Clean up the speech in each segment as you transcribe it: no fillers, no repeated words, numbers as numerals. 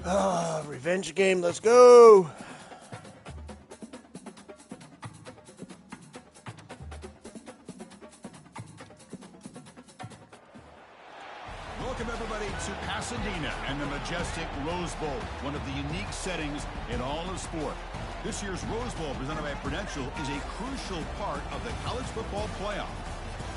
Revenge game, let's go. Welcome, everybody, to Pasadena and the majestic Rose Bowl, one of the unique settings in all of sport. This year's Rose Bowl, presented by Prudential, is a crucial part of the college football playoff.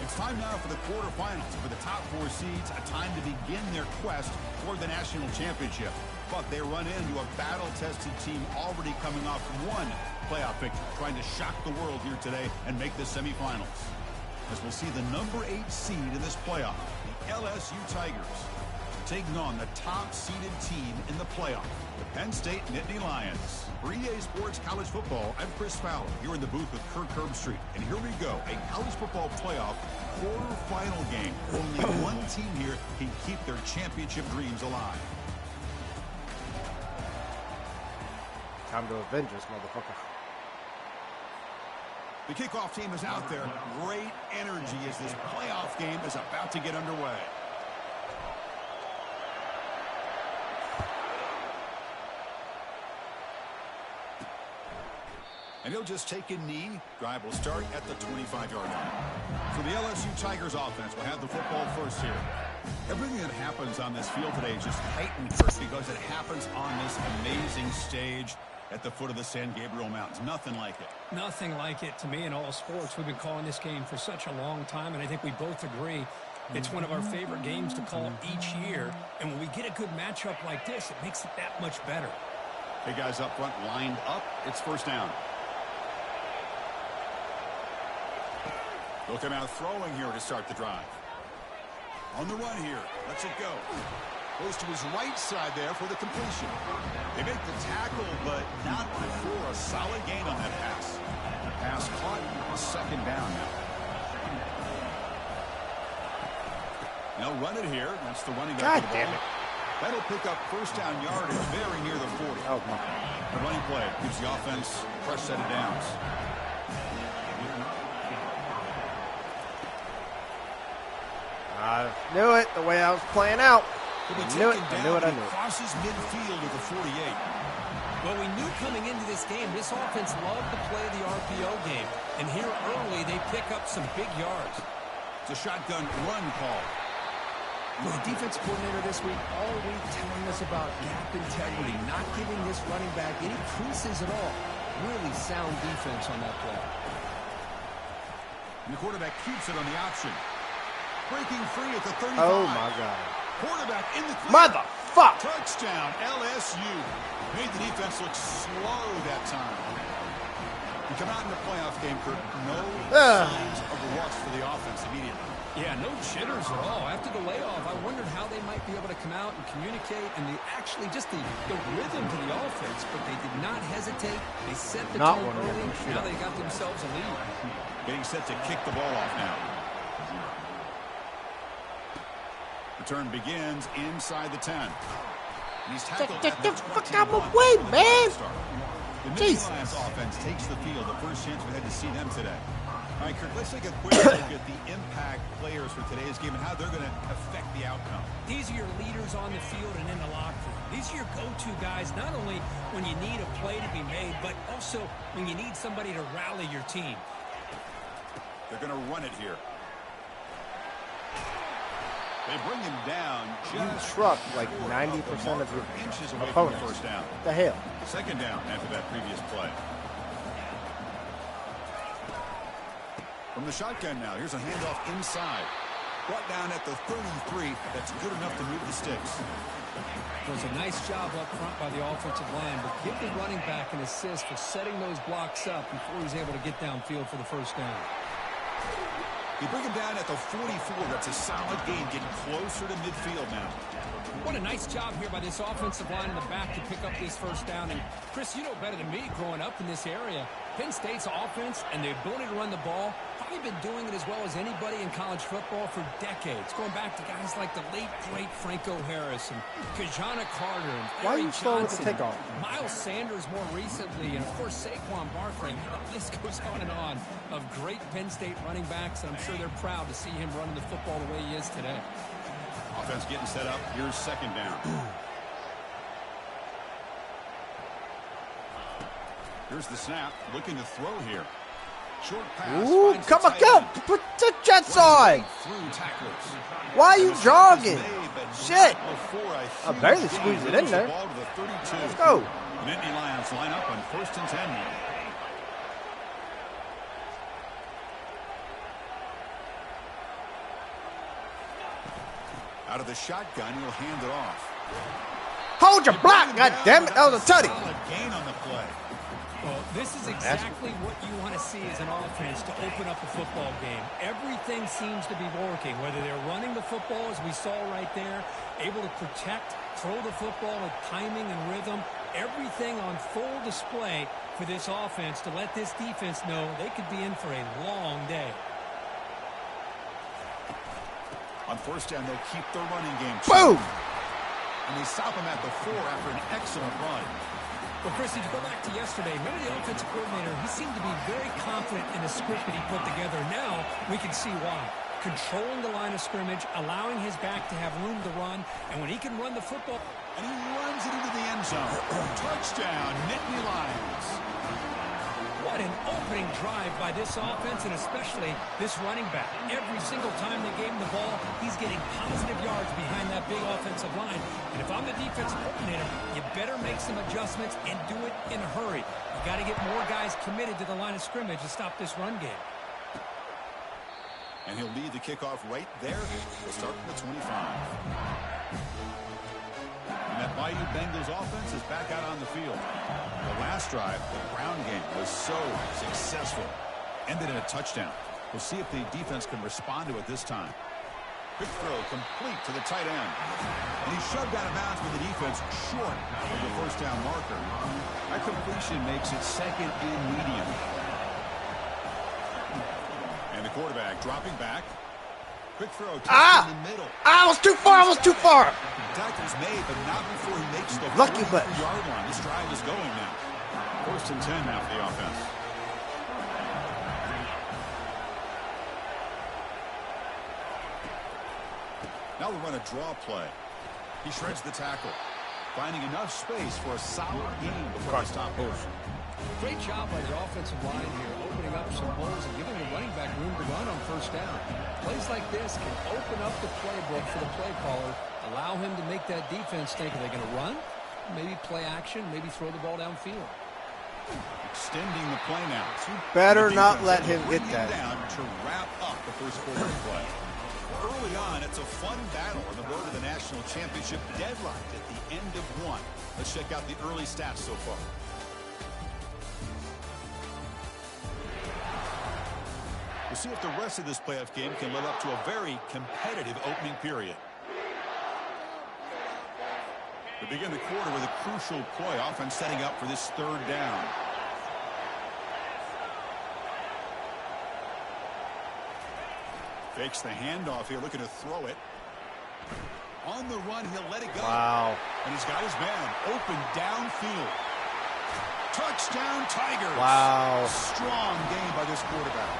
It's time now for the quarterfinals. For the top 4 seeds, a time to begin their quest toward the national championship. But they run into a battle-tested team already coming off one playoff victory, trying to shock the world here today and make the semifinals. As we'll see the number 8 seed in this playoff, the LSU Tigers, taking on the top-seeded team in the playoff, the Penn State Nittany Lions. For EA Sports College Football, I'm Chris Fowler, here in the booth with Kirk Herbstreit. And here we go, a college football playoff quarterfinal game. Only one team here can keep their championship dreams alive. Time to avenge this motherfucker. The kickoff team is out there. Great energy as this playoff game is about to get underway. And he'll just take a knee. Drive will start at the 25-yard line. For the LSU Tigers offense, we'll have the football first here. Everything that happens on this field today is just heightened first because it happens on this amazing stage at the foot of the San Gabriel Mountains. Nothing like it. Nothing like it to me in all sports. We've been calling this game for such a long time, and I think we both agree it's one of our favorite games to call each year. And when we get a good matchup like this, it makes it that much better. Hey, guys up front lined up. It's first down. They'll come out throwing here to start the drive. On the run here. Lets it go. Goes to his right side there for the completion. They make the tackle, but not before a solid gain on that pass. Pass caught. A second down now. They'll run it here. That's the running back. God damn it. That'll pick up first down yardage very near the 40. Oh, my. The running play gives the offense a fresh set of downs. I knew it the way I was playing out. I knew it. Crosses midfield at the 48. Well, we knew coming into this game, this offense loved to play the RPO game. And here early, they pick up some big yards. It's a shotgun run call. The defense coordinator this week all week telling us about gap integrity, not giving this running back any creases at all. Really sound defense on that play. And the quarterback keeps it on the option. Breaking free at the 35. Oh, my God. Quarterback in the clear. Motherfuck! Touchdown, LSU. Made the defense look slow that time. You come out in the playoff game, Kurt, no signs of a rust for the offense immediately. Yeah, no jitters at all. After the layoff, I wondered how they might be able to come out and communicate and actually just the rhythm to the offense, but they did not hesitate. They set the tone early. Now they got themselves a lead. Getting set to kick the ball off now. Return begins inside the 10. And he's tackled. Get the fuck out of my way, man! The Nittany Lions offense takes the field. The first chance we had to see them today. All right, Kirk, let's take a quick look at the impact players for today's game and how they're going to affect the outcome. These are your leaders on the field and in the locker room. These are your go-to guys, not only when you need a play to be made, but also when you need somebody to rally your team. They're going to run it here. They bring him down. You truck like 90% of your inches away opponents. From the first down. What the hell? Second down after that previous play. From the shotgun now, here's a handoff inside. Brought down at the 33. That's good enough to move the sticks. It was a nice job up front by the offensive line, but give the running back an assist for setting those blocks up before he's able to get downfield for the first down. You bring him down at the 44. That's a solid gain, getting closer to midfield now. What a nice job here by this offensive line in the back to pick up this first down. And, Chris, you know better than me growing up in this area. Penn State's offense and the ability to run the ball, probably been doing it as well as anybody in college football for decades. Going back to guys like the late, great Franco Harris and Kajana Carter and Why are you Larry slow with the Johnson, takeoff? Miles Sanders more recently, and, of course, Saquon Barkley. The list goes on of great Penn State running backs, and I'm sure they're proud to see him running the football the way he is today. Offense getting set up. Here's second down. Here's the snap. Looking to throw here. Short pass. Ooh, come on, go! Put the Jets on! Why are you jogging? Shit! I barely squeezed it in there. Let's go. The Nittany Lions line up on 1st and 10. Out of the shotgun, he'll hand it off. Hold your block, goddammit! That was a tutty. Gain on the play. Well, this is exactly what you want to see as an offense to open up a football game. Everything seems to be working, whether they're running the football, as we saw right there, able to protect, throw the football with timing and rhythm, everything on full display for this offense to let this defense know they could be in for a long day. On 1st down, they'll keep their running game. Boom! And they stop him at the 4 after an excellent run. Well, Chris, if you go back to yesterday, remember the offensive coordinator, he seemed to be very confident in the script that he put together. Now we can see why. Controlling the line of scrimmage, allowing his back to have room to run, and when he can run the football. And he runs it into the end zone. Touchdown, Nittany Lions. What an opening drive by this offense, and especially this running back. Every single time they gave him the ball, he's getting positive yards behind that big offensive line. And if I'm the defensive coordinator, you better make some adjustments and do it in a hurry. You got to get more guys committed to the line of scrimmage to stop this run game. And he'll lead the kickoff right there. We'll start from the 25. And that Bayou Bengals offense is back out on the field. The last drive, the ground game, was so successful. Ended in a touchdown. We'll see if the defense can respond to it this time. Quick throw complete to the tight end. And he's shoved out of bounds with the defense short of the 1st down marker. That completion makes it 2nd and medium. And the quarterback dropping back. Quick throw in the middle. I was too far. Tackle's made, but not before he makes the Lucky butt. 4-yard line. This drive is going now. 1st and 10 now for the offense. Now we run a draw play. He shreds the tackle, finding enough space for a solid gain before they stop here. Great job by the offensive line here, opening up some holes and giving the running back room to run on 1st down. Plays like this can open up the playbook for the play caller, allow him to make that defense think, are they going to run? Maybe play action, maybe throw the ball downfield. Extending the play now. You better not let him get that. Down to wrap up the first quarter of play. Early on, it's a fun battle on the road to the national championship, deadlocked at the end of one. Let's check out the early stats so far. We'll see if the rest of this playoff game can live up to a very competitive opening period. They begin the quarter with a crucial play, offense setting up for this 3rd down. Fakes the handoff here, looking to throw it. On the run, he'll let it go. Wow. And he's got his man open downfield. Touchdown, Tigers. Wow. Strong game by this quarterback.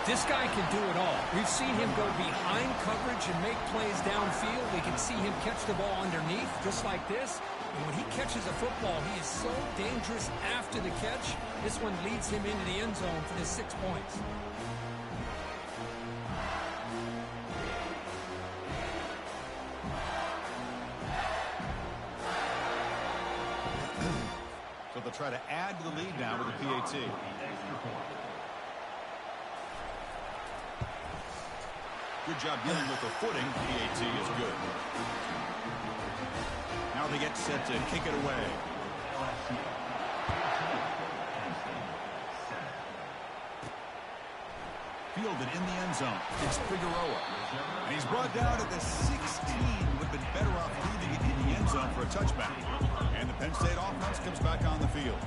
This guy can do it all. We've seen him go behind coverage and make plays downfield. We can see him catch the ball underneath, just like this. And when he catches a football, he is so dangerous after the catch. This one leads him into the end zone for the 6 points. So they'll try to add to the lead now with the PAT. Good job dealing with the footing. PAT is good. Now they get set to kick it away. Fielded in the end zone. It's Figueroa. And he's brought down at the 16. Would have been better off leaving it in the end zone for a touchback. And the Penn State offense comes back on the field.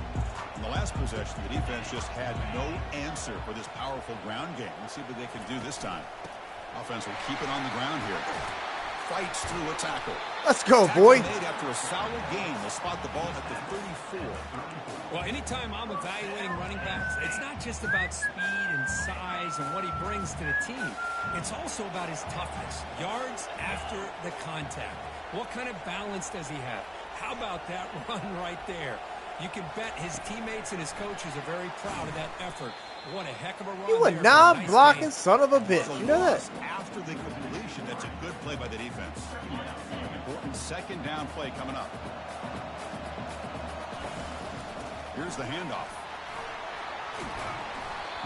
In the last possession, the defense just had no answer for this powerful ground game. Let's see what they can do this time. Offense will keep it on the ground here. Fights through a tackle. Let's go, boy. Made after a solid game. They'll spot the ball at the 34. Well, anytime I'm evaluating running backs, it's not just about speed and size and what he brings to the team. It's also about his toughness. Yards after the contact. What kind of balance does he have? How about that run right there? You can bet his teammates and his coaches are very proud of that effort. What a heck of a run. You a non-blocking son of a bitch. You know that? After the completion, that's a good play by the defense. Important second down play coming up. Here's the handoff.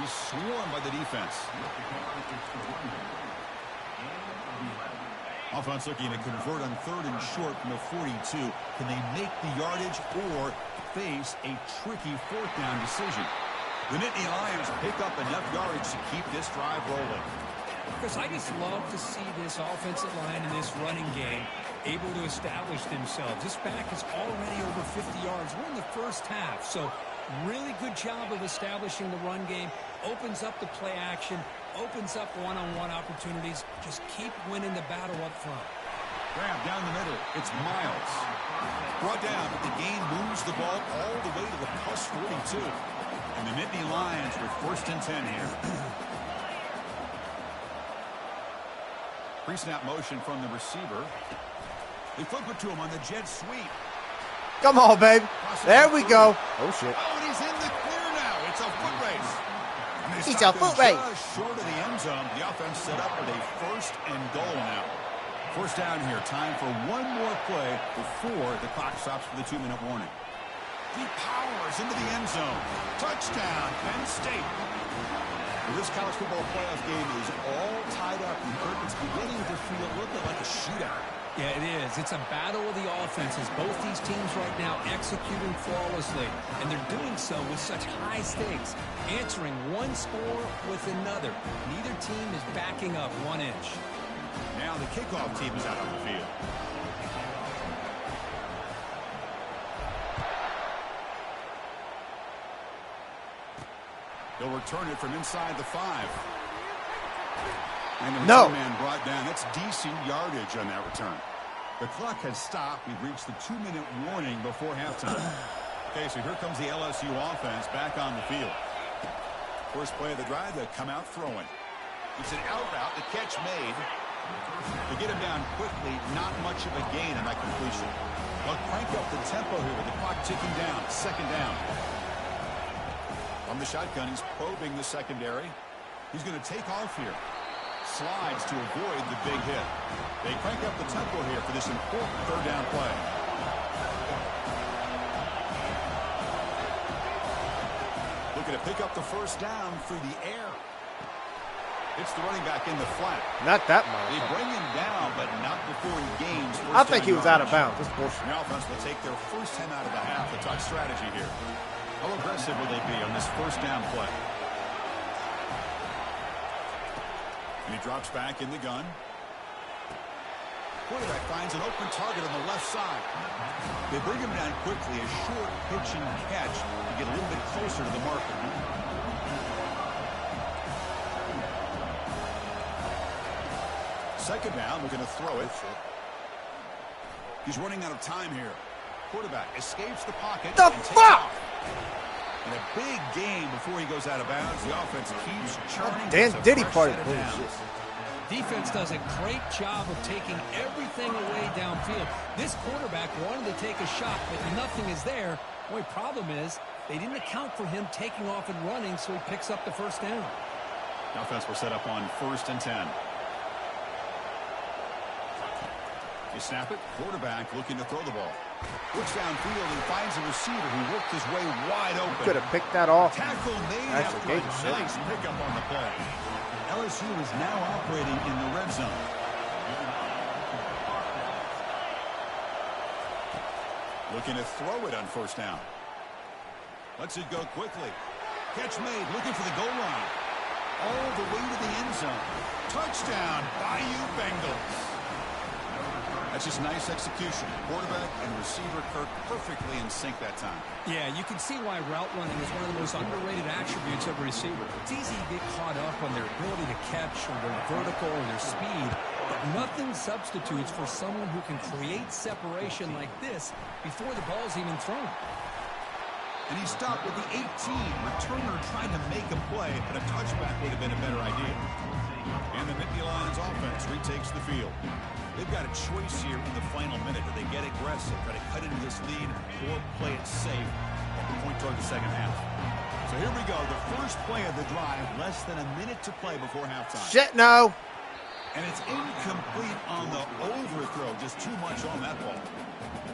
He's swarmed by the defense. Offense looking to convert on 3rd and short from the 42. Can they make the yardage or face a tricky 4th down decision? The Nittany Lions pick up enough yardage to keep this drive rolling. Chris, I just love to see this offensive line and this running game able to establish themselves. This back is already over 50 yards. We're in the first half, so really good job of establishing the run game. Opens up the play action, opens up one-on-one opportunities. Just keep winning the battle up front. Grab down the middle. It's Miles. Brought down, but the gain moves the ball all the way to the plus 42. And the Nittany Lions with 1st and 10 here. Pre-snap motion from the receiver. They flip it to him on the jet sweep. Come on, baby. There we go. Oh, shit. Oh, and he's in the clear now. It's a foot race. It's a foot race. Just short of the end zone. The offense set up with a 1st and goal now. 1st down here. Time for one more play before the clock stops for the 2-minute warning. He powers into the end zone. Touchdown, Penn State. Well, this college football playoff game is all tied up. And it's beginning to feel a little bit like a shootout. Yeah, it is. It's a battle of the offenses. Both these teams right now executing flawlessly, and they're doing so with such high stakes, answering one score with another. Neither team is backing up 1 inch. Now the kickoff team is out on the field. They'll return it from inside the 5. And the man brought down. That's decent yardage on that return. The clock has stopped. We've reached the 2-minute warning before halftime. Okay, so here comes the LSU offense back on the field. First play of the drive, they come out throwing. It's an out route. The catch made. To get him down quickly, not much of a gain on that completion. They'll crank up the tempo here with the clock ticking down. 2nd down. From the shotgun, he's probing the secondary. He's going to take off here. Slides to avoid the big hit. They crank up the tempo here for this important 3rd down play. Looking to pick up the 1st down through the air. It's the running back in the flat. Not that much. They bring him down, but not before he gains. I think he was out of bounds. This bullshit. The offense will take their first 10 out of the half. The talk strategy here. How aggressive will they be on this 1st down play? And he drops back in the gun. Quarterback finds an open target on the left side. They bring him down quickly. A short pitch and catch to get a little bit closer to the marker. Second down, we're going to throw it. He's running out of time here. Quarterback escapes the pocket. The fuck? And a big gain before he goes out of bounds. The offense keeps churning. Dan Diddy party bullshit. Defense does a great job of taking everything away downfield. This quarterback wanted to take a shot, but nothing is there. The only problem is they didn't account for him taking off and running, so he picks up the 1st down. The offense will set up on 1st and 10. You snap it. Quarterback looking to throw the ball. Looks downfield and finds a receiver who worked his way wide open. Could have picked that off. Tackle made after a nice pickup on the play. LSU is now operating in the red zone. Looking to throw it on 1st down. Lets it go quickly. Catch made. Looking for the goal line. All the way to the end zone. Touchdown, Bayou Bengals. That's just nice execution. Quarterback and receiver Kirk perfectly in sync that time. Yeah, you can see why route running is one of the most underrated attributes of a receiver. It's easy to get caught up on their ability to catch or their vertical or their speed, but nothing substitutes for someone who can create separation like this before the ball's even thrown. And he stopped with the 18. Returner trying to make a play, but a touchback would have been a better idea. And the Nittany Lions offense retakes the field. They've got a choice here in the final minute. Do they get aggressive, try to cut into this lead, or play it safe point toward the second half. So here we go, the first play of the drive, less than a minute to play before halftime. Shit, no. And it's incomplete on the overthrow. Just too much on that ball.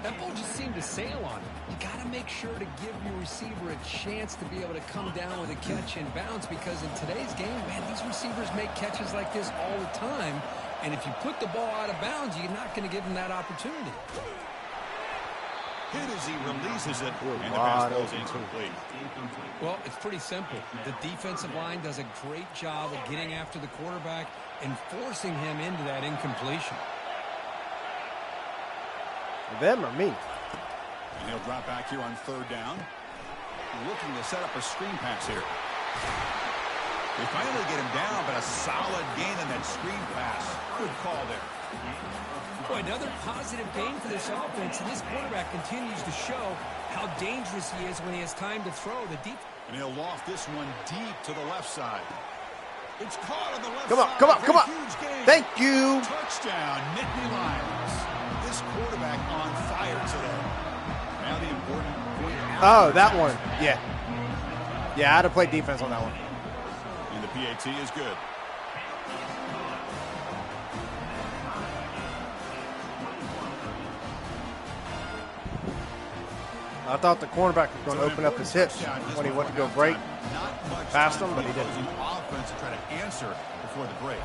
That ball just seemed to sail on it. You got to make sure to give your receiver a chance to be able to come down with a catch and bounce, because in today's game, man, these receivers make catches like this all the time. And if you put the ball out of bounds, you're not going to give them that opportunity. Hit as he releases it, and the pass goes incomplete. Well, it's pretty simple. The defensive line does a great job of getting after the quarterback and forcing him into that incompletion. Them or me? And he'll drop back here on third down. Looking to set up a screen pass here. They finally get him down, but a solid gain in that screen pass. Good call there. Boy, another positive gain for this offense, and this quarterback continues to show how dangerous he is when he has time to throw. And he'll loft this one deep to the left side. It's caught on the left side. Come on. Huge gain. Thank you. Touchdown, Nittany Lions. This quarterback on fire today. Now the important point. Oh, that one. Yeah. Yeah, I had to play defense on that one. And the PAT is good. I thought the cornerback was going to open up his hips when he went to go break. Past him, but he didn't. Offense to try to answer before the break.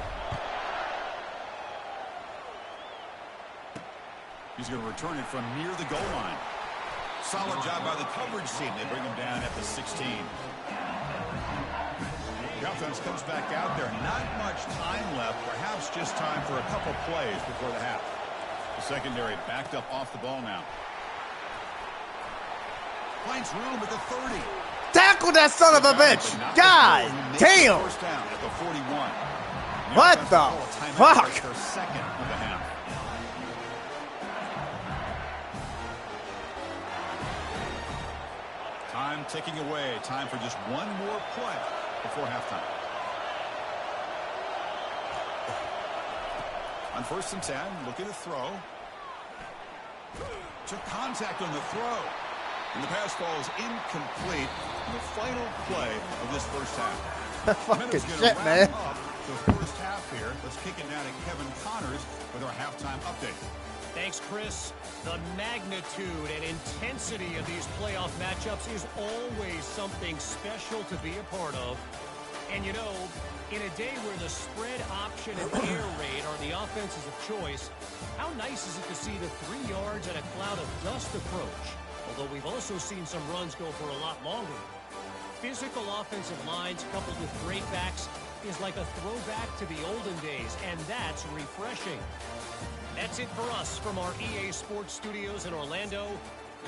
He's going to return it from near the goal line. Solid job by the coverage team. They bring him down at the 16. The offense comes back out there. Not much time left. Perhaps just time for a couple plays before the half. The secondary backed up off the ball now. Finds room at the 30. Tackle that son of a bitch. God damn. First down at the 41. What the fuck? Their second of the half. Time ticking away. Time for just one more play before halftime. On 1st and 10, looking to throw. Took contact on the throw. And the pass falls incomplete in the final play of this first half. Fucking shit, man. The first half here. Let's kick it down to Kevin Connors with our halftime update. Thanks, Chris. The magnitude and intensity of these playoff matchups is always something special to be a part of. And, you know, in a day where the spread option and air raid are the offenses of choice, how nice is it to see the 3 yards and a cloud of dust approach? Although we've also seen some runs go for a lot longer. Physical offensive lines coupled with great backs is like a throwback to the olden days, and that's refreshing. That's it for us from our EA Sports Studios in Orlando.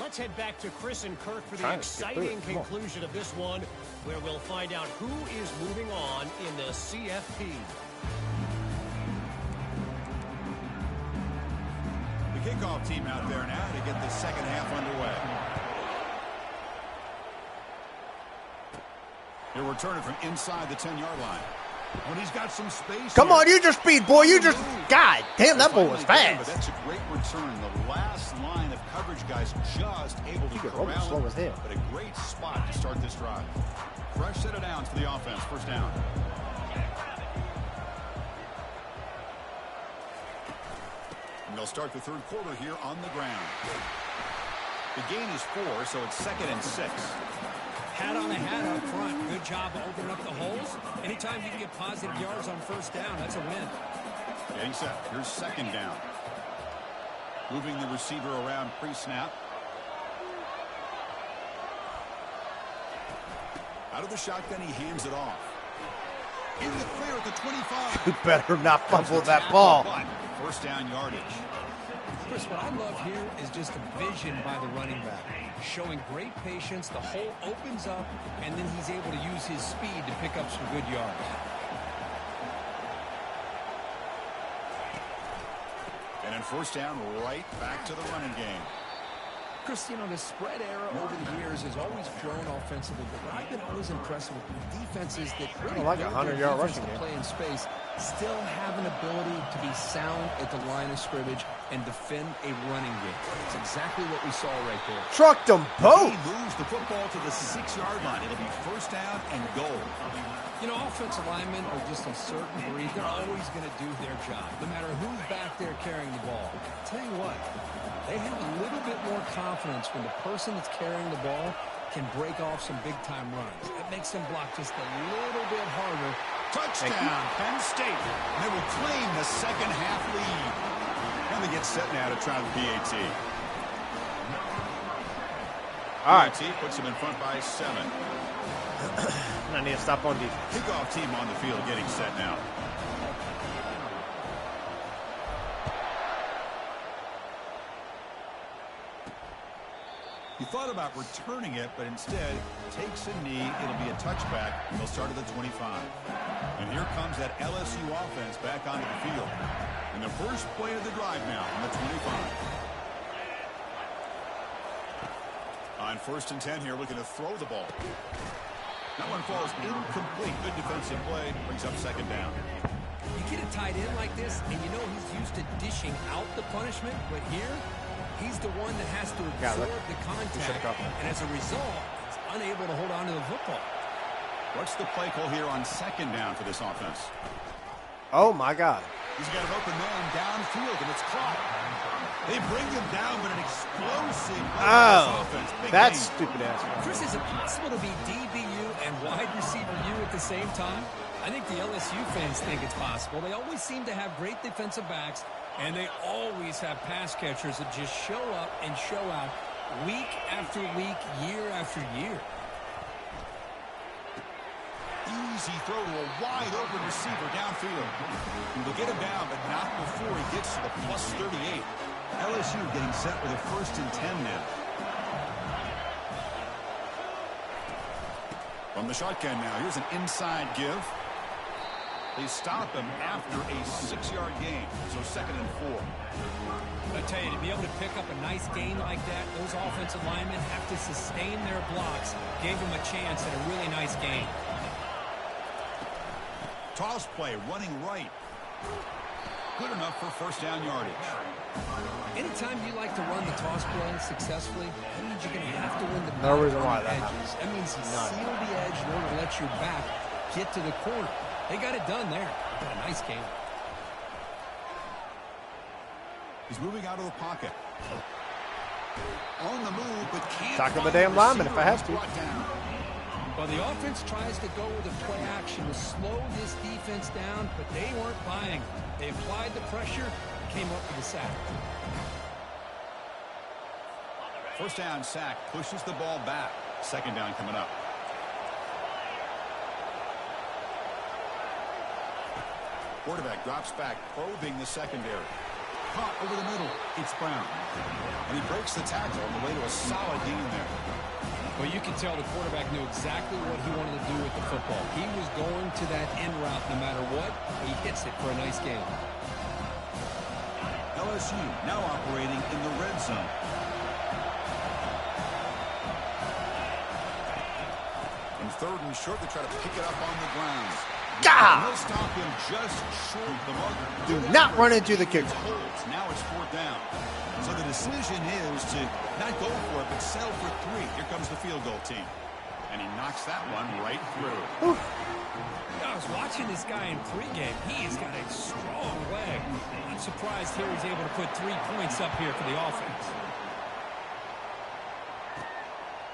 Let's head back to Chris and Kirk for the exciting conclusion of this one, where we'll find out who is moving on in the CFP. The kickoff team out there now to get the second half underway. He'll return it from inside the 10-yard line. When he's got some space. Come on, you just speed, boy. You just. God damn, that ball was fast. But that's a great return. The last line of coverage guys just able to corral it. But a great spot to start this drive. Fresh set of downs for the offense. First down. And they'll start the third quarter here on the ground. The gain is 4, so it's 2nd and 6. Hat on a hat up front. Good job of opening up the holes. Anytime you can get positive yards on first down, that's a win. Getting set. Here's 2nd down. Moving the receiver around pre-snap. Out of the shotgun, he hands it off. In the clear at the 25. You better not fumble that ball. First down yardage. Chris, what I love here is just the vision by the running back. Showing great patience, the hole opens up, and then he's able to use his speed to pick up some good yards. And in first down, right back to the running game. Chris, you know, the spread era over the years has always grown offensively, but what I've been always impressed with defenses that really like a 100-yard rushing game. Play in space still have an ability to be sound at the line of scrimmage and defend a running game. It's exactly what we saw right there. Trucked them both. He moves the football to the 6-yard line. It'll be first down and goal. You know, offensive linemen are just a certain breed. They're always going to do their job, no matter who's back there carrying the ball. I'll tell you what, they have a little bit more confidence when the person that's carrying the ball can break off some big-time runs. It makes them block just a little bit harder. Touchdown, Penn State. And they will claim the second half lead. And they get set now to try the PAT. All right. PAT puts them in front by 7. I need to stop on defense. Kickoff team on the field getting set now. He thought about returning it, but instead takes a knee. It'll be a touchback, and they'll start at the 25. And here comes that LSU offense back onto the field. And the first play of the drive now on the 25. On 1st and 10 here, looking to throw the ball. That one falls incomplete. Good defensive play. Brings up 2nd down. You get a tight end like this, and you know he's used to dishing out the punishment, but here, he's the one that has to absorb the contact, and as a result, he's unable to hold on to the football. What's the play call here on 2nd down for this offense? Oh, my God. He's got an open man downfield, and it's caught. They bring him down, but an explosive offense. That's stupid ass. Chris, is it possible to be DBU and wide receiver U at the same time? I think the LSU fans think it's possible. They always seem to have great defensive backs, and they always have pass catchers that just show up and show out week after week, year after year. Easy throw to a wide-open receiver downfield. They'll get him down, but not before he gets to the plus 38. LSU getting set with a 1st and 10 now. From the shotgun now, here's an inside give. They stop him after a 6-yard gain, so 2nd and 4. I tell you, to be able to pick up a nice gain like that, those offensive linemen have to sustain their blocks. Gave him a chance at a really nice gain. Toss play, running right. Good enough for 1st down yardage. Anytime you like to run the toss play successfully, that means you're going to have to win the No reason why that edges. That means you seal the edge in order to let your back get to the corner. They got it done there. Got a nice game. He's moving out of the pocket. On the move, but can't. Talk about a damn lineman if I have to. Well, the offense tries to go with a play action to slow this defense down, but they weren't buying. They applied the pressure, came up with a sack. 1st down sack, pushes the ball back. 2nd down coming up. Quarterback drops back, probing the secondary. Caught over the middle. It's Brown. And he breaks the tackle on the way to a solid gain there. Well, you can tell the quarterback knew exactly what he wanted to do with the football. He was going to that end route no matter what. He hits it for a nice gain. LSU now operating in the red zone. And 3rd and short, they try to pick it up on the ground. God! They'll stop him just short of the mark. Do not run into the kicker. Now it's 4th down. So the decision is to not go for it, but settle for 3. Here comes the field goal team. And he knocks that one right through. Oof. I was watching this guy in pregame. He has got a strong leg. I'm surprised here he's able to put 3 points up here for the offense.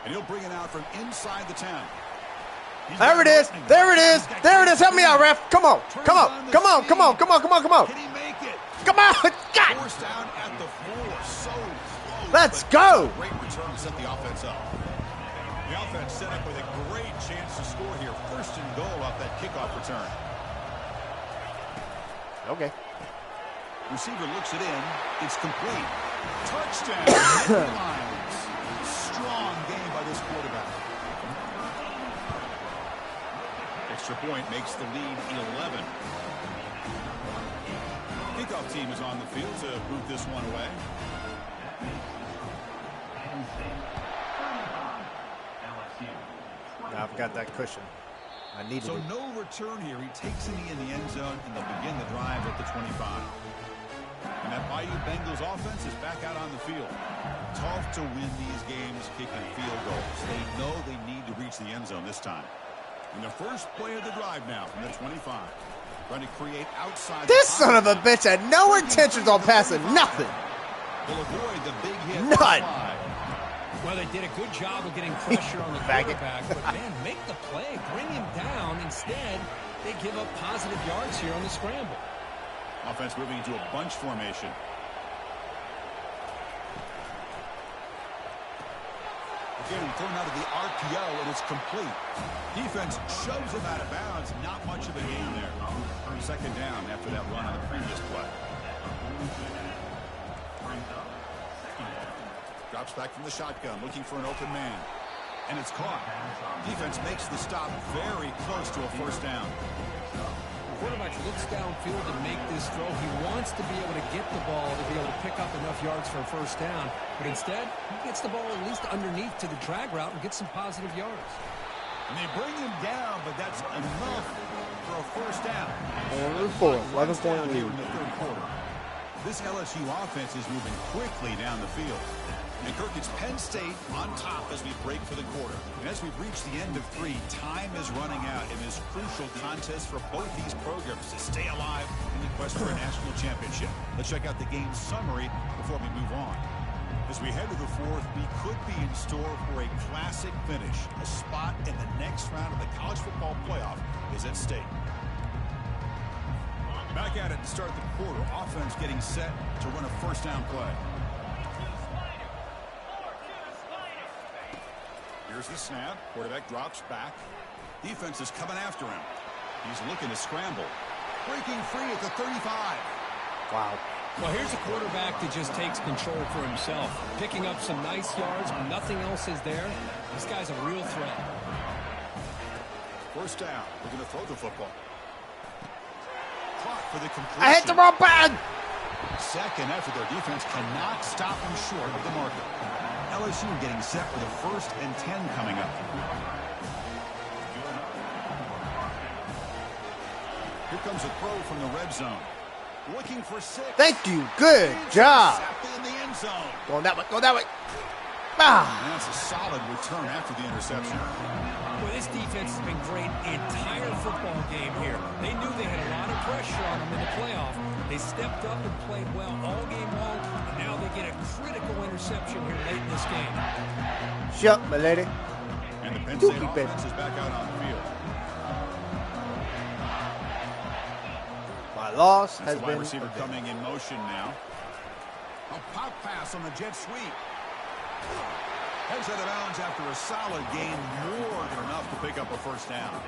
And he'll bring it out from inside the 10. There it is. There it is. There it is. Help me out, ref. Come on. Come on. Come on. Come on. Come on. Come on. Come on. Can he make it? Come on. God. Forced down at the 4. So close. Let's go. Great return to set the offense up. The offense set up with a great chance to score here. 1st and goal off that kickoff return. Okay. Receiver looks it in. It's complete. Touchdown. Lions. Strong game by this quarterback. Extra point makes the lead 11. Kickoff team is on the field to boot this one away. I've got that cushion. I needed So it. no return here. He takes a knee in the end zone, and they'll begin the drive at the 25. And that Bayou Bengals offense is back out on the field. Tough to win these games kicking field goals. They reach the end zone this time. And the first play of the drive now from the 25. Trying to create outside. This son of a bitch had no intentions on passing nothing. Will avoid the big hit. None. Well, they did a good job of getting pressure on the quarterback, but man, make the play, bring him down. Instead, they give up positive yards here on the scramble. Offense moving into a bunch formation. Again, thrown out of the RPO, and it's complete. Defense shoves him out of bounds. Not much of a gain there. Second down after that run on the previous play. Drops back from the shotgun, looking for an open man. And it's caught. Defense makes the stop very close to a first down. The quarterback looks downfield to make this throw. He wants to be able to get the ball to be able to pick up enough yards for a first down. But instead, he gets the ball at least underneath to the drag route and gets some positive yards. And they bring him down, but that's enough for a first down. 11-point lead. In the third quarter. This LSU offense is moving quickly down the field. And Kirk, it's Penn State on top as we break for the quarter. And as we've reached the end of 3, time is running out in this crucial contest for both these programs to stay alive in the quest for a national championship. Let's check out the game summary before we move on. As we head to the fourth, we could be in store for a classic finish. A spot in the next round of the college football playoff is at stake. Back at it to start the quarter. Offense getting set to run a first down play. Here's the snap. Quarterback drops back. Defense is coming after him. He's looking to scramble. Breaking free at the 35. Wow. Well, here's a quarterback that just takes control for himself. Picking up some nice yards when nothing else is there. This guy's a real threat. First down. We're going to throw the football. Clock for the completion. I hit the wrong button. Second effort. Their defense cannot stop him short of the marker. LSU getting set for the 1st and 10 coming up. Here comes a throw from the red zone. Looking for 6. Thank you. Good job. In the end zone. Going that way. Go that way. Ah. And that's a solid return after the interception. Well, this defense has been great the entire football game here. They knew they had a lot of pressure on them in the playoff. They stepped up and played well all game long, and now they get a critical interception here late in this game. Shut up, my lady. And the Penn State offense is back out on the field. My loss has the been wide receiver coming in motion now. A pop pass on the jet sweep. Heads out of bounds after a solid gain, more than enough to pick up a first down.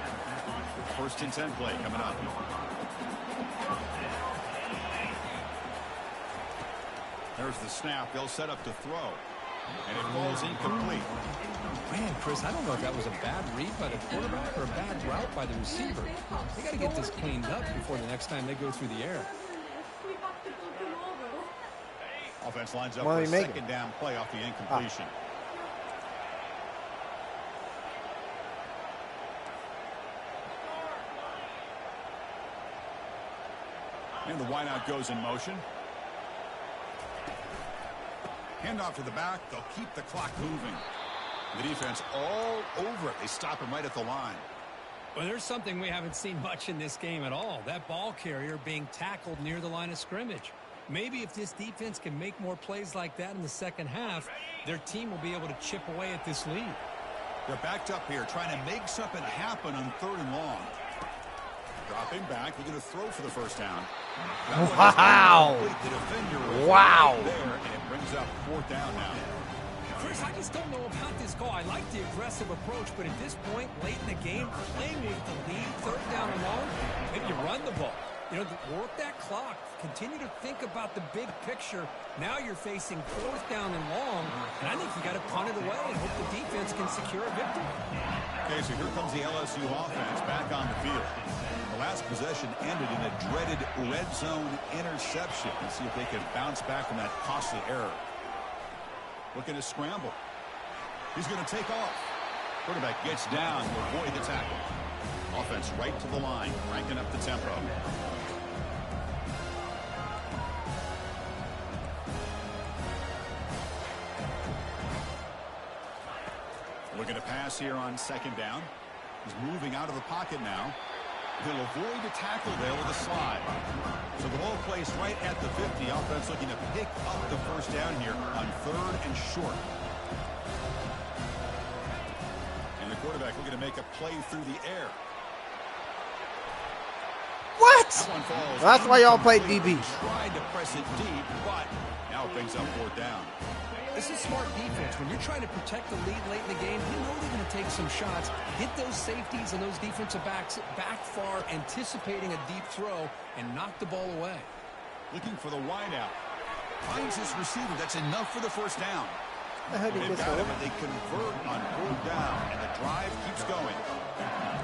1st and 10 play coming up. There's the snap. They'll set up to throw. And it falls incomplete. Man, Chris, I don't know if that was a bad read by the quarterback or a bad route by the receiver. They got to get this cleaned up before the next time they go through the air. Offense lines up for a second down play off the incompletion. And the wideout goes in motion. Handoff to the back. They'll keep the clock moving. The defense all over it. They stop him right at the line. Well, there's something we haven't seen much in this game at all. That ball carrier being tackled near the line of scrimmage. Maybe if this defense can make more plays like that in the second half, their team will be able to chip away at this lead. They're backed up here, trying to make something happen on 3rd and long. Dropping back, they're going to throw for the first down. Wow. The defender Wow. right there, and it brings up 4th down now. Chris, I just don't know about this call. I like the aggressive approach, but at this point, late in the game, playing with the lead, 3rd down and long, maybe you run the ball. You know, work that clock. Continue to think about the big picture. Now you're facing 4th down and long, and I think you got to punt it away and hope the defense can secure a victory. Okay, so here comes the LSU offense back on the field. The last possession ended in a dreaded red zone interception. Let's see if they can bounce back from that costly error. Looking to scramble. He's going to take off. Quarterback gets down to avoid the tackle. Offense right to the line, cranking up the tempo. Looking to pass here on second down. He's moving out of the pocket now. He'll avoid the tackle there with a slide. So the ball placed right at the 50. Offense looking to pick up the first down here on 3rd and short. And the quarterback looking to make a play through the air. What? That one falls. Well, that's why y'all play DB. Tried to press it deep, but now it brings up 4th down. This is smart defense. When you're trying to protect the lead late in the game, you know they're going to take some shots, hit those safeties and those defensive backs back far, anticipating a deep throw, and knock the ball away. Looking for the wideout. Finds his receiver. That's enough for the first down. They've got him, and they convert on 4th down, and the drive keeps going.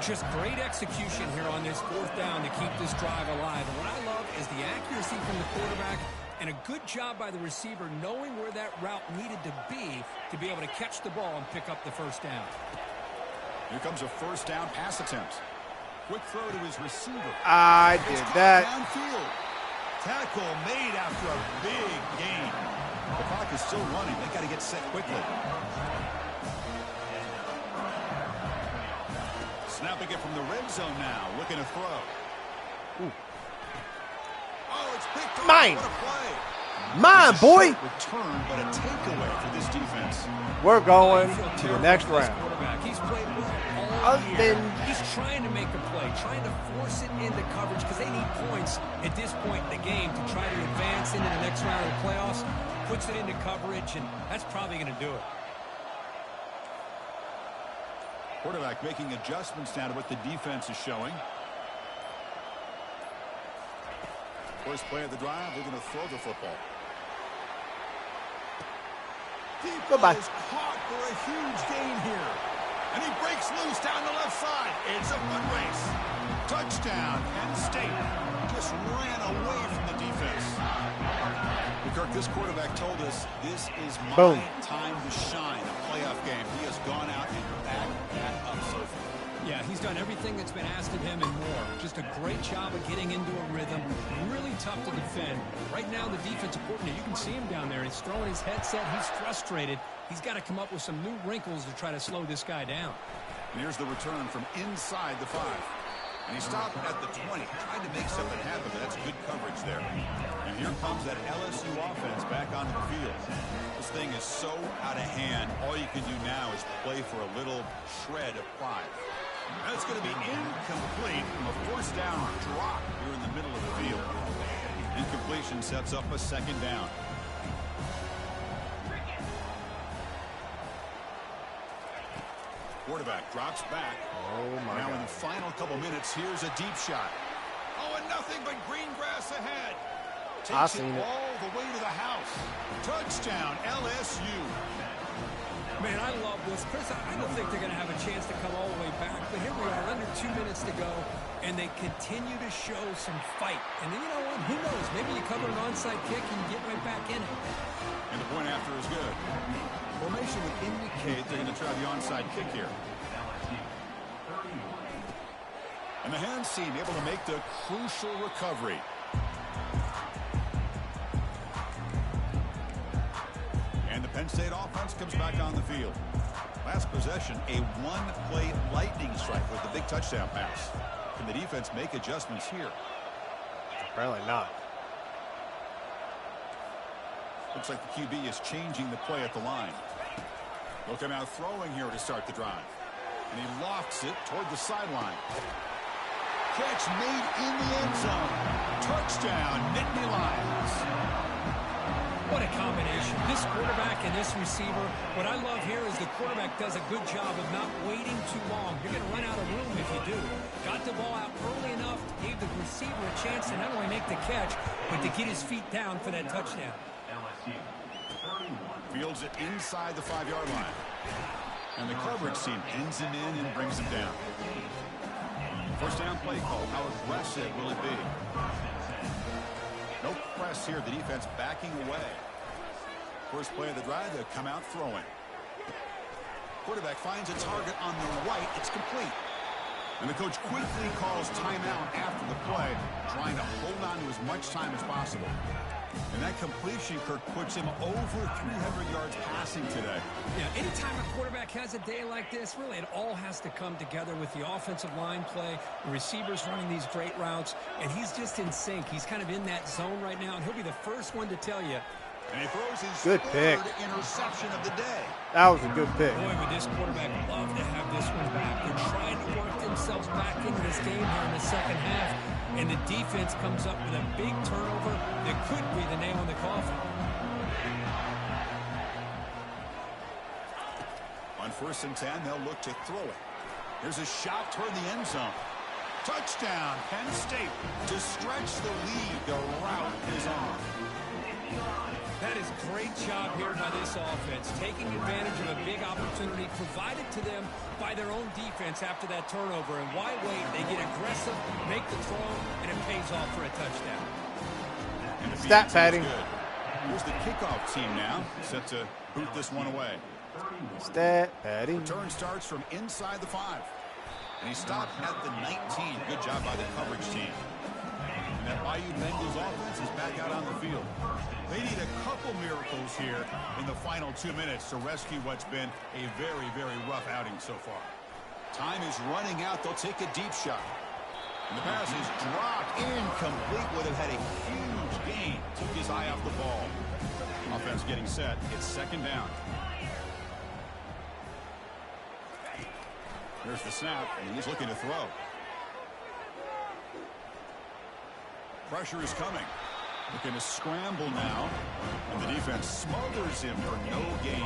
Just great execution here on this 4th down to keep this drive alive. And what I love is the accuracy from the quarterback and a good job by the receiver knowing where that route needed to be able to catch the ball and pick up the first down. Here comes a first down pass attempt. Quick throw to his receiver. I did that. Downfield. Tackle made after a big gain. The clock is still running. They got to get set quickly. Snapping it from the red zone now. Looking to throw. Ooh. Oh, it's picked up. Mine. What a play. Mine, boy. Return, but a takeaway for this defense. We're going to the next round. He's played well all year. He's trying to make a play, trying to force it into coverage because they need points at this point in the game to try to advance into the next round of the playoffs. Puts it into coverage, and that's probably going to do it. Quarterback making adjustments now to what the defense is showing. First play of the drive, they're going to throw the football. Goodbye. Is caught for a huge gain here. And he breaks loose down the left side. It's a foot race. Touchdown, Penn State. Just ran away from the defense. Kirk, this quarterback told us this is my time to shine. A playoff game. He has gone out and backed that up so far. Yeah, he's done everything that's been asked of him and more. Just a great job of getting into a rhythm. Really tough to defend. Right now, the defensive coordinator, you can see him down there. He's throwing his headset. He's frustrated. He's got to come up with some new wrinkles to try to slow this guy down. And here's the return from inside the 5. And he stopped at the 20. Tried to make something happen, but that's good coverage there. And here comes that LSU offense back onto the field. This thing is so out of hand. All you can do now is play for a little shred of pride. That's going to be incomplete. A first down drop here in the middle of the field. Incompletion sets up a second down. Quarterback drops back. Oh, my Now God. in the final couple minutes, here's a deep shot. Oh, and nothing but green grass ahead. Takes it all the way to the house. Touchdown, LSU. Man, I love this. Chris, I don't think they're going to have a chance to come all the way back, but here we are, under 2 minutes to go, and they continue to show some fight. And then, you know what? Who knows? Maybe you cover an onside kick and you get right back in it. And the point after is good. Formation would indicate they're going to try the onside kick here. And the hands team able to make the crucial recovery. And the Penn State offense comes back on the field. Last possession, a one-play lightning strike with the big touchdown pass. Can the defense make adjustments here? Apparently not. Looks like the QB is changing the play at the line. Looking out throwing here to start the drive. And he lofts it toward the sideline. Catch made in the end zone. Touchdown, Nittany Lions. What a combination. This quarterback and this receiver. What I love here is the quarterback does a good job of not waiting too long. You're going to run out of room if you do. Got the ball out early enough, gave the receiver a chance to not only make the catch, but to get his feet down for that touchdown. Fields it inside the 5-yard line. And the coverage team pins him in and brings him down. First down play call. How aggressive will it be? No press here. The defense backing away. First play of the drive, they'll come out throwing. Quarterback finds a target on the right. It's complete. And the coach quickly calls timeout after the play, trying to hold on to as much time as possible. And that completion, Kirk, puts him over 300 yards passing today. Yeah, anytime a quarterback has a day like this, really it all has to come together with the offensive line play, the receivers running these great routes, and he's just in sync. He's kind of in that zone right now, and he'll be the first one to tell you. And he throws his good pick. Interception of the day. That was a good pick. Boy, would this quarterback love to have this one back. They're trying to work themselves back into this game here in the second half, and the defense comes up with a big turnover that could be the nail in the coffin. On 1st and 10, they'll look to throw it. Here's a shot toward the end zone. Touchdown, Penn State. To stretch the lead, the route is on. That is a great job here by this offense, taking advantage of a big opportunity provided to them by their own defense after that turnover. And why wait? They get aggressive, make the throw, and it pays off for a touchdown. And the stat padding. Here's the kickoff team now, set to boot this one away. Stat padding. Return starts from inside the 5. And he stopped at the 19. Good job by the coverage team. And that Bayou Bengals offense is back out on the field. They need a couple miracles here in the final 2 minutes to rescue what's been a very, very rough outing so far. Time is running out. They'll take a deep shot. And the pass is dropped. Incomplete. Would have had a huge gain. Took his eye off the ball. Offense getting set. It's 2nd down. There's the snap, and he's looking to throw. Pressure is coming. Looking to scramble now. And the defense smothers him for no gain.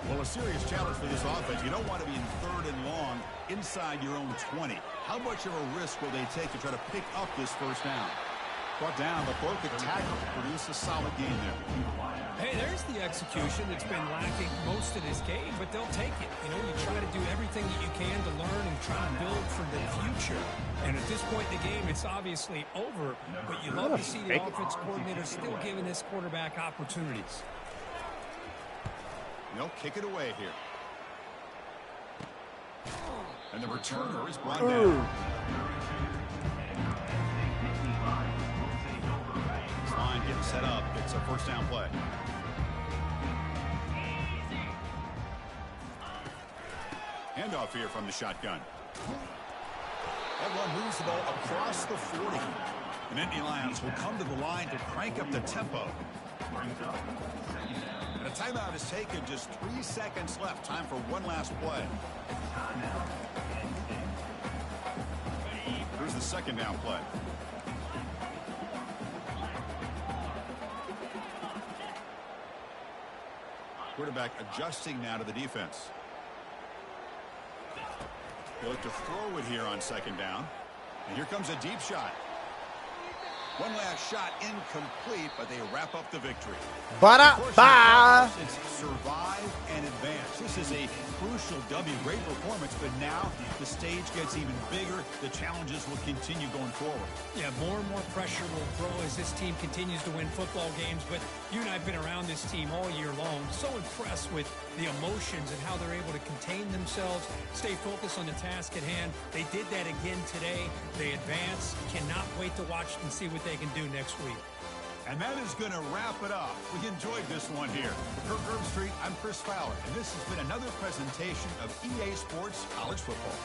Well, a serious challenge for this offense. You don't want to be in 3rd and long inside your own 20. How much of a risk will they take to try to pick up this 1st down? Brought down, but broke a tackle. Produce a solid gain there. Hey, there's the execution that's been lacking most of this game, but they'll take it. You know, you try to do everything that you can to learn and try to build for the future. And at this point in the game, it's obviously over, but you love to see the offense coordinator still giving this quarterback opportunities. They'll kick it away here. And the returner is brought down. This line getting set up. It's a 1st down play. Handoff here from the shotgun. That one moves the ball across the 40. And Indy Lions will come to the line to crank up the tempo. And a timeout is taken. Just 3 seconds left. Time for one last play. Here's the 2nd down play. Quarterback adjusting now to the defense. They look to throw it here on 2nd down. And here comes a deep shot. One last shot incomplete, but they wrap up the victory. Ba-da-ba! It's survive and advance. This is a crucial W. Great performance, but now the stage gets even bigger. The challenges will continue going forward. Yeah, more and more pressure will grow as this team continues to win football games, but you and I have been around this team all year long. So impressed with the emotions and how they're able to contain themselves, stay focused on the task at hand. They did that again today. They advance. Cannot wait to watch and see what they can do next week. And that is going to wrap it up. We enjoyed this one here. For Kirk Herbstreit, I'm Chris Fowler, and this has been another presentation of EA Sports College Football.